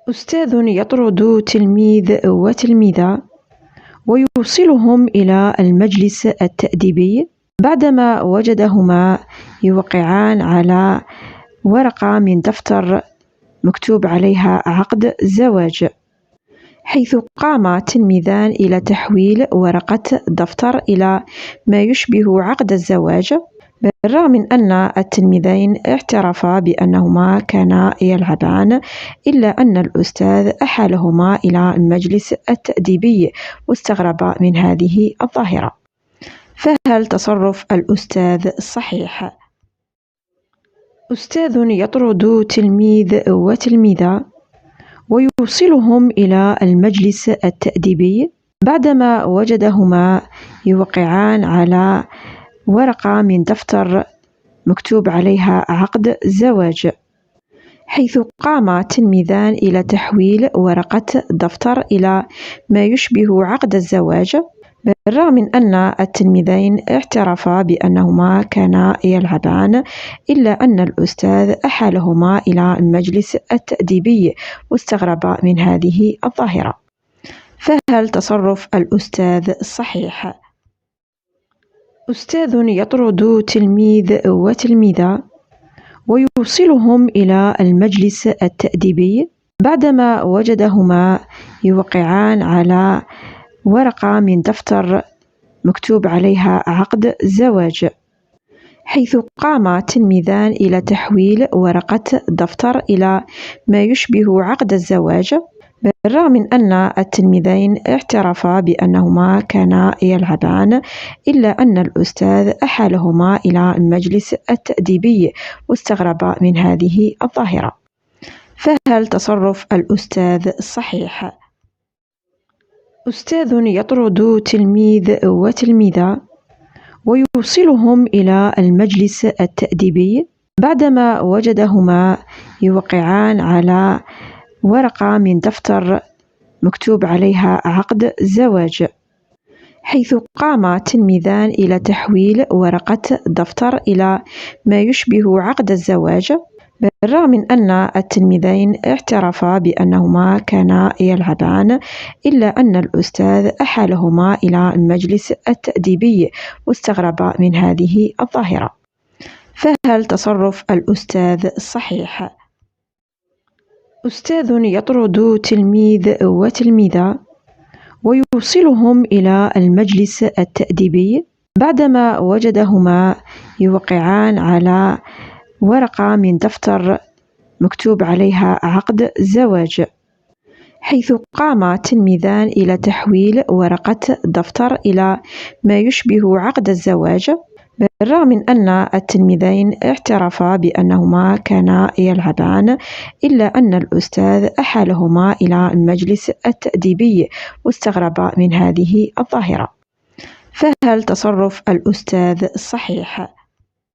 أستاذ يطرد تلميذ وتلميذة ويوصلهم إلى المجلس التأديبي بعدما وجدهما يوقعان على ورقة من دفتر مكتوب عليها عقد زواج، حيث قام التلميذان إلى تحويل ورقة الدفتر إلى ما يشبه عقد الزواج، بالرغم من أن التلميذين اعترفا بأنهما كانا يلعبان، إلا أن الأستاذ أحالهما إلى المجلس التأديبي واستغرب من هذه الظاهرة. فهل تصرف الأستاذ صحيح؟ أستاذ يطرد تلميذ وتلميذة ويوصلهم إلى المجلس التأديبي بعدما وجدهما يوقعان على ورقة من دفتر مكتوب عليها عقد زواج، حيث قام التلميذان إلى تحويل ورقة الدفتر إلى ما يشبه عقد الزواج، بالرغم من أن التلميذين اعترفا بأنهما كانا يلعبان، إلا أن الأستاذ أحالهما إلى المجلس التأديبي واستغرب من هذه الظاهرة. فهل تصرف الأستاذ صحيح؟ أستاذ يطرد تلميذ وتلميذة ويوصلهم إلى المجلس التأديبي بعدما وجدهما يوقعان على ورقة من دفتر مكتوب عليها عقد زواج، حيث قام التلميذان إلى تحويل ورقة الدفتر إلى ما يشبه عقد الزواج، بالرغم من أن التلميذين اعترفا بأنهما كانا يلعبان، إلا أن الأستاذ أحالهما إلى المجلس التأديبي واستغرب من هذه الظاهرة. فهل تصرف الأستاذ صحيح؟ أستاذ يطرد تلميذ وتلميذة ويوصلهم إلى المجلس التأديبي بعدما وجدهما يوقعان على ورقة من دفتر مكتوب عليها عقد زواج، حيث قام التلميذان إلى تحويل ورقة الدفتر إلى ما يشبه عقد الزواج، بالرغم من أن التلميذين اعترفا بأنهما كانا يلعبان، إلا أن الأستاذ أحالهما إلى المجلس التأديبي واستغرب من هذه الظاهرة. فهل تصرف الأستاذ صحيح؟ أستاذ يطرد تلميذ وتلميذة ويوصلهم إلى المجلس التأديبي بعدما وجدهما يوقعان على ورقة من دفتر مكتوب عليها عقد زواج، حيث قام التلميذان إلى تحويل ورقة الدفتر إلى ما يشبه عقد الزواج، بالرغم من أن التلميذين اعترفا بأنهما كانا يلعبان، إلا أن الأستاذ أحالهما إلى المجلس التأديبي واستغرب من هذه الظاهرة. فهل تصرف الأستاذ صحيح؟